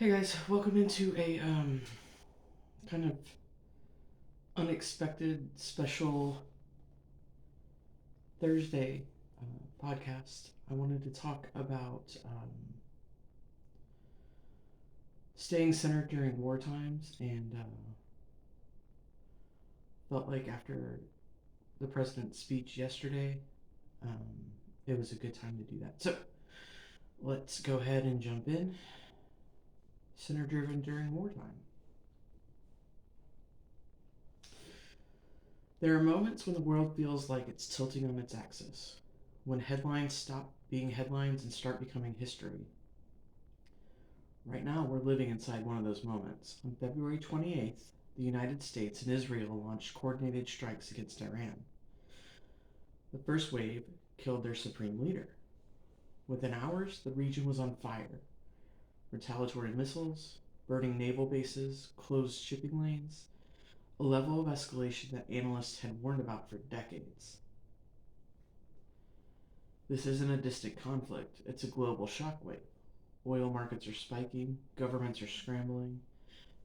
Hey guys, welcome into a kind of unexpected special Thursday podcast. I wanted to talk about staying centered during war times, and felt like after the president's speech yesterday, um, it was a good time to do that. So let's go ahead and jump in. Center driven during wartime. There are moments when the world feels like it's tilting on its axis, when headlines stop being headlines and start becoming history. Right now, we're living inside one of those moments. On February 28th, the United States and Israel launched coordinated strikes against Iran. The first wave killed their supreme leader. Within hours, the region was on fire. Retaliatory missiles, burning naval bases, closed shipping lanes, a level of escalation that analysts had warned about for decades. This isn't a distant conflict, it's a global shockwave. Oil markets are spiking, governments are scrambling,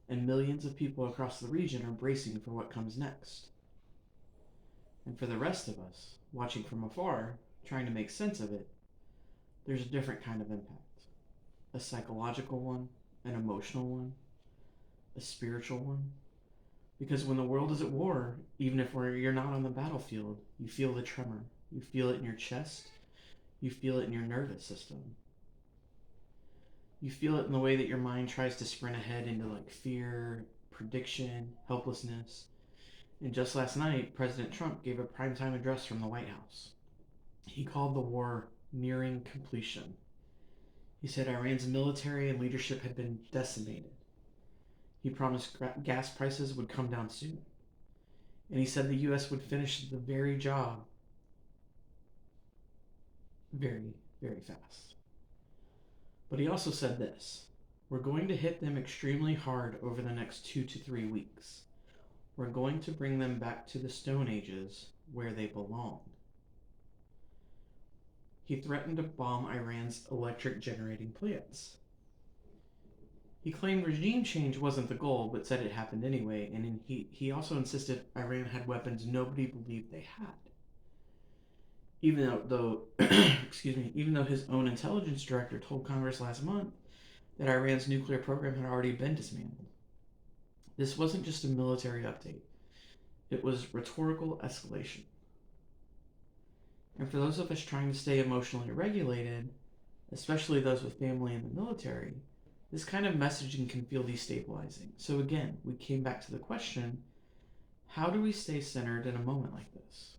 and millions of people across the region are bracing for what comes next. And for the rest of us, watching from afar, trying to make sense of it, there's a different kind of impact. A psychological one, an emotional one, a spiritual one. Because when the world is at war, even if you're not on the battlefield, you feel the tremor. You feel it in your chest. You feel it in your nervous system. You feel it in the way that your mind tries to sprint ahead into like fear, prediction, helplessness. And just last night, President Trump gave a primetime address from the White House. He called the war nearing completion. He said Iran's military and leadership had been decimated. He promised gas prices would come down soon. And he said the U.S. would finish the very job very, very fast. But he also said this: we're going to hit them extremely hard over the next 2 to 3 weeks. We're going to bring them back to the Stone Ages where they belong. He threatened to bomb Iran's electric generating plants. He claimed regime change wasn't the goal, but said it happened anyway, and he also insisted Iran had weapons nobody believed they had. Even though his own intelligence director told Congress last month that Iran's nuclear program had already been dismantled. This wasn't just a military update, it was rhetorical escalation. And for those of us trying to stay emotionally regulated, especially those with family in the military, this kind of messaging can feel destabilizing. So again, we came back to the question, how do we stay centered in a moment like this?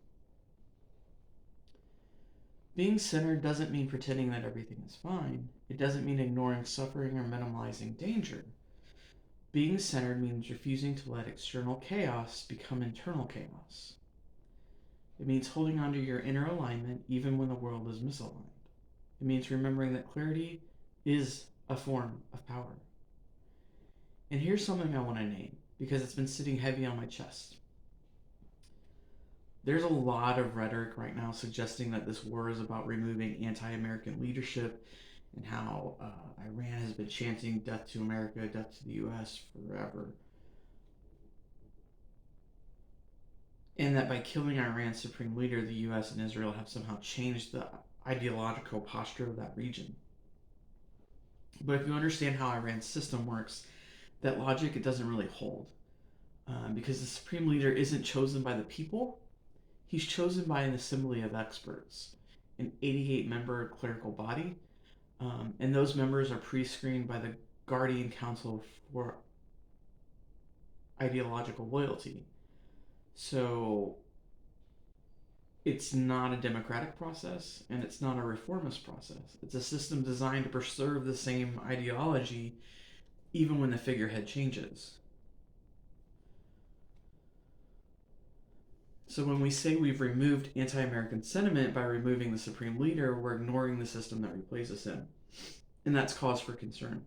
Being centered doesn't mean pretending that everything is fine. It doesn't mean ignoring suffering or minimalizing danger. Being centered means refusing to let external chaos become internal chaos. It means holding on to your inner alignment even when the world is misaligned. It means remembering that clarity is a form of power. And here's something I want to name because it's been sitting heavy on my chest. There's a lot of rhetoric right now suggesting that this war is about removing anti American leadership and how Iran has been chanting death to America, death to the US forever. And that by killing Iran's supreme leader, the US and Israel have somehow changed the ideological posture of that region. But if you understand how Iran's system works, that logic it doesn't really hold. Because the supreme leader isn't chosen by the people, he's chosen by an assembly of experts, an 88-member clerical body, and those members are pre-screened by the Guardian Council for ideological loyalty. So it's not a democratic process and it's not a reformist process. It's a system designed to preserve the same ideology even when the figurehead changes. So when we say we've removed anti-American sentiment by removing the supreme leader, we're ignoring the system that replaces him. And that's cause for concern.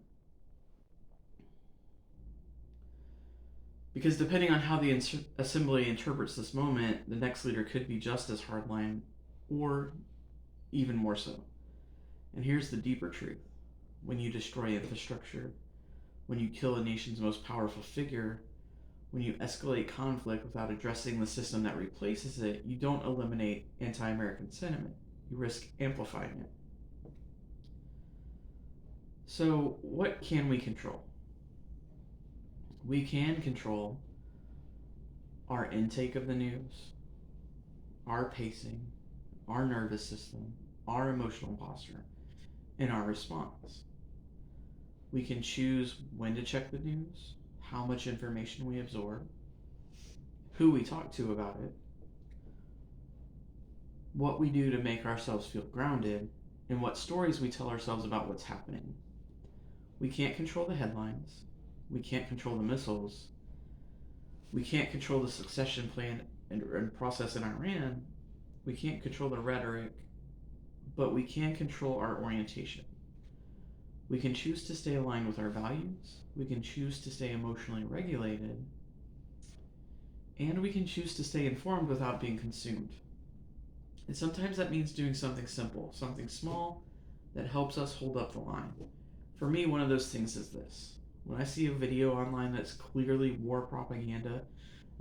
Because depending on how the assembly interprets this moment, the next leader could be just as hardline or even more so. And here's the deeper truth: when you destroy infrastructure, when you kill a nation's most powerful figure, when you escalate conflict without addressing the system that replaces it, you don't eliminate anti American sentiment. You risk amplifying it. So, what can we control? We can control our intake of the news, our pacing, our nervous system, our emotional posture, and our response. We can choose when to check the news, how much information we absorb, who we talk to about it, what we do to make ourselves feel grounded, and what stories we tell ourselves about what's happening. We can't control the headlines. We can't control the missiles. We can't control the succession plan and process in Iran. We can't control the rhetoric, but we can control our orientation. We can choose to stay aligned with our values. We can choose to stay emotionally regulated. And we can choose to stay informed without being consumed. And sometimes that means doing something simple, something small that helps us hold up the line. For me, one of those things is this. When I see a video online that's clearly war propaganda,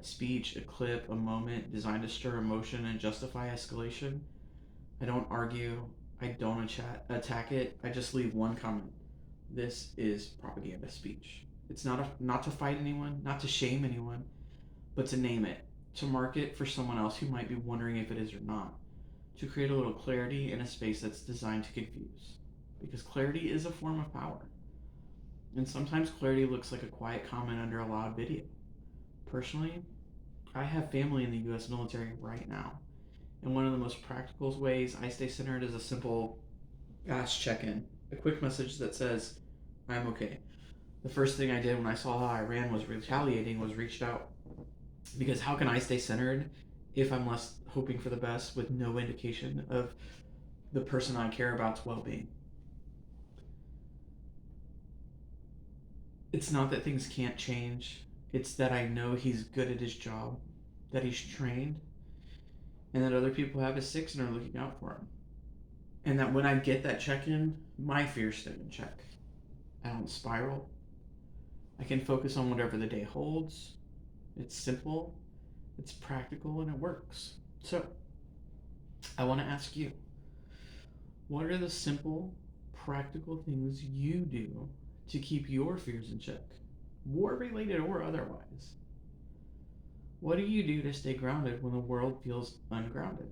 a speech, a clip, a moment designed to stir emotion and justify escalation, I don't argue, I don't attack it, I just leave one comment. This is propaganda speech. It's not to fight anyone, not to shame anyone, but to name it, to mark it for someone else who might be wondering if it is or not, to create a little clarity in a space that's designed to confuse. Because clarity is a form of power. And sometimes clarity looks like a quiet comment under a loud video. Personally, I have family in the US military right now. And one of the most practical ways I stay centered is a simple fast check in, a quick message that says, I'm okay. The first thing I did when I saw how Iran was retaliating was reached out. Because how can I stay centered if I'm less hoping for the best with no indication of the person I care about's well being? It's not that things can't change, it's that I know he's good at his job, that he's trained, and that other people have his six and are looking out for him. And that when I get that check in, my fears stay in check. I don't spiral. I can focus on whatever the day holds. It's simple, it's practical, and it works. So, I want to ask you, what are the simple, practical things you do to keep your fears in check, war related or otherwise? What do you do to stay grounded when the world feels ungrounded?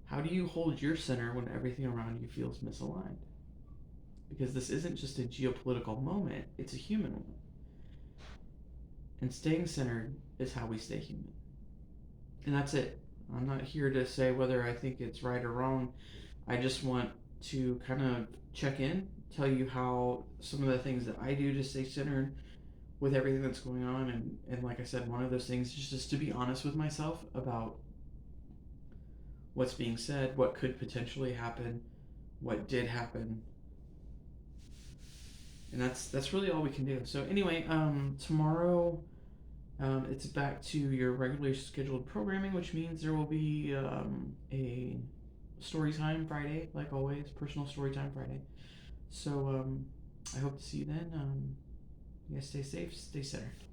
How do you hold your center when everything around you feels misaligned? Because this isn't just a geopolitical moment, it's a human one. And staying centered is how we stay human. And that's it. I'm not here to say whether I think it's right or wrong. I just want to kind of check in, tell you how some of the things that I do to stay centered with everything that's going on. And like I said, one of those things is just to be honest with myself about what's being said, what could potentially happen, what did happen. And that's really all we can do. So anyway, tomorrow it's back to your regularly scheduled programming, which means there will be a story time Friday, like always, personal story time Friday. So I hope to see you then. You guys stay safe, stay centered.